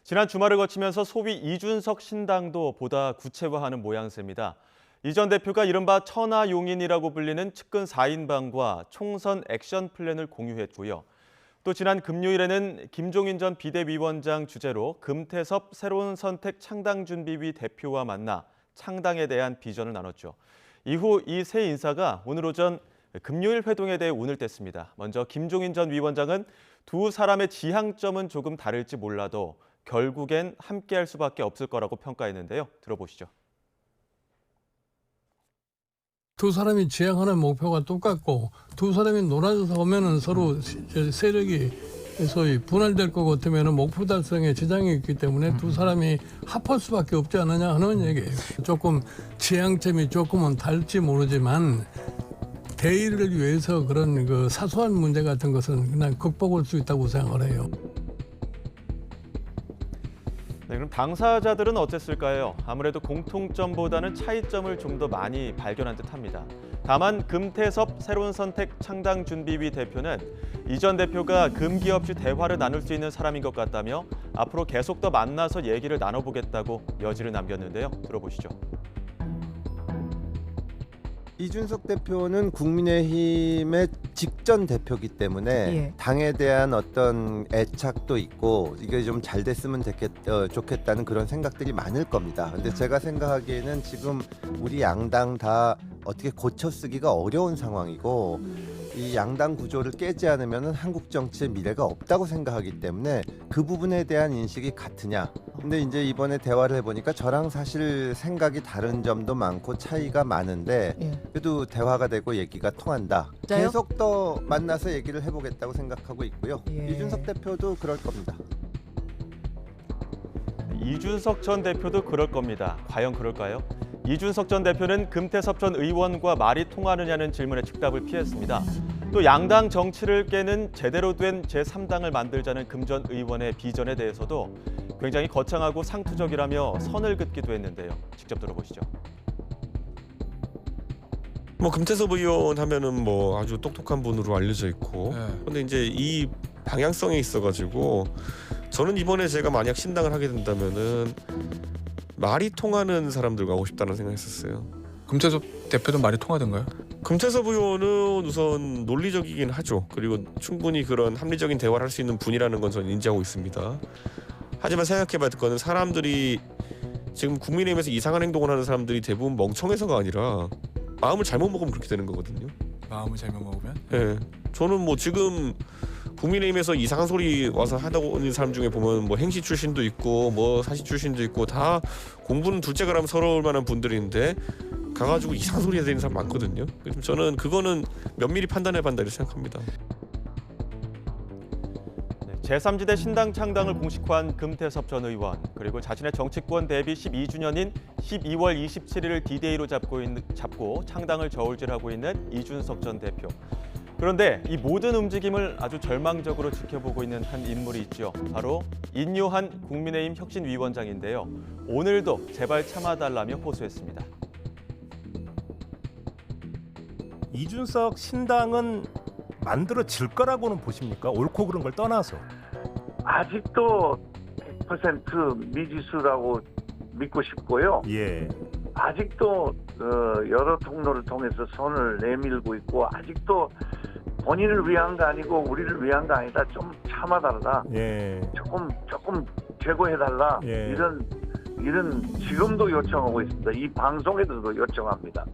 지난 주말을 거치면서 소위 이준석 신당도 보다 구체화하는 모양새입니다. 이 전 대표가 이른바 천하용인이라고 불리는 측근 4인방과 총선 액션 플랜을 공유했고요. 또 지난 금요일에는 김종인 전 비대위원장 주재로 금태섭 새로운 선택 창당준비위 대표와 만나 창당에 대한 비전을 나눴죠. 이후 이 세 인사가 오늘 오전 금요일 회동에 대해 운을 뗐습니다. 먼저 김종인 전 위원장은 두 사람의 지향점은 조금 다를지 몰라도 결국엔 함께할 수밖에 없을 거라고 평가했는데요. 들어보시죠. 두 사람이 지향하는 목표가 똑같고 두 사람이 놀아줘서 오면은 서로 세력이 소위 분할될 것 같으면 목표 달성에 지장이 있기 때문에 두 사람이 합할 수밖에 없지 않느냐 하는 얘기예요. 조금 지향점이 조금은 다를지 모르지만 대의를 위해서 그런 그 사소한 문제 같은 것은 그냥 극복할 수 있다고 생각을 해요. 네, 그럼 당사자들은 어땠을까요? 아무래도 공통점보다는 차이점을 좀 더 많이 발견한 듯합니다. 다만 금태섭 새로운 선택 창당준비위 대표는 이 전 대표가 금기 없이 대화를 나눌 수 있는 사람인 것 같다며 앞으로 계속 더 만나서 얘기를 나눠보겠다고 여지를 남겼는데요. 들어보시죠. 이준석 대표는 국민의힘의 직전 대표이기 때문에 당에 대한 어떤 애착도 있고 이게 좀 잘 됐으면 좋겠다는 그런 생각들이 많을 겁니다. 근데 제가 생각하기에는 지금 우리 양당 다 어떻게 고쳐쓰기가 어려운 상황이고 이 양당 구조를 깨지 않으면 한국 정치의 미래가 없다고 생각하기 때문에 그 부분에 대한 인식이 같으냐. 근데 이제 이번에 대화를 해보니까 저랑 사실 생각이 다른 점도 많고 차이가 많은데 그래도 대화가 되고 얘기가 통한다. 진짜요? 계속 더 만나서 얘기를 해보겠다고 생각하고 있고요. 이준석 대표도 그럴 겁니다. 이준석 전 대표도 그럴 겁니다. 과연 그럴까요? 이준석 전 대표는 금태섭 전 의원과 말이 통하느냐는 질문에 즉답을 피했습니다. 또 양당 정치를 깨는 제대로 된 제3당을 만들자는 금 전 의원의 비전에 대해서도 굉장히 거창하고 상투적이라며 선을 긋기도 했는데요. 직접 들어보시죠. 금태섭 의원 하면은 아주 똑똑한 분으로 알려져 있고, 근데 이제 이 방향성에 있어가지고 저는 이번에 제가 만약 신당을 하게 된다면은 말이 통하는 사람들과 하고 싶다는 생각했었어요. 금태섭 대표도 말이 통하던가요? 금태섭 의원은 우선 논리적이긴 하죠. 그리고 충분히 그런 합리적인 대화를 할 수 있는 분이라는 건 저는 인지하고 있습니다. 하지만 생각해봐야 될 거는 사람들이 지금 국민의힘에서 이상한 행동을 하는 사람들이 대부분 멍청해서가 아니라 마음을 잘못 먹으면 그렇게 되는 거거든요. 마음을 잘못 먹으면? 네, 저는 지금 국민의힘에서 이상한 소리 와서 하다고 있는 사람 중에 보면 행시 출신도 있고 사시 출신도 있고 다 공부는 둘째가 라면 서러울 만한 분들인데 가가지고 이상한 소리 해야 되는 사람 많거든요. 그래서 저는 그거는 면밀히 판단해야 한다 이렇게 생각합니다. 제3지대 신당 창당을 공식화한 금태섭 전 의원, 그리고 자신의 정치권 데뷔 12주년인 12월 27일을 D-Day로 잡고 창당을 저울질하고 있는 이준석 전 대표. 그런데 이 모든 움직임을 아주 절망적으로 지켜보고 있는 한 인물이 있죠. 바로 인요한 국민의힘 혁신위원장인데요. 오늘도 제발 참아달라며 호소했습니다. 이준석 신당은 만들어질 거라고는 보십니까? 옳고 그른 걸 떠나서. 아직도 100% 미지수라고 믿고 싶고요. 아직도 여러 통로를 통해서 손을 내밀고 있고 아직도 본인을 위한 거 아니고 우리를 위한 거 아니다. 좀 참아달라. 조금 제고해달라. 이런 지금도 요청하고 있습니다. 이 방송에서도 요청합니다.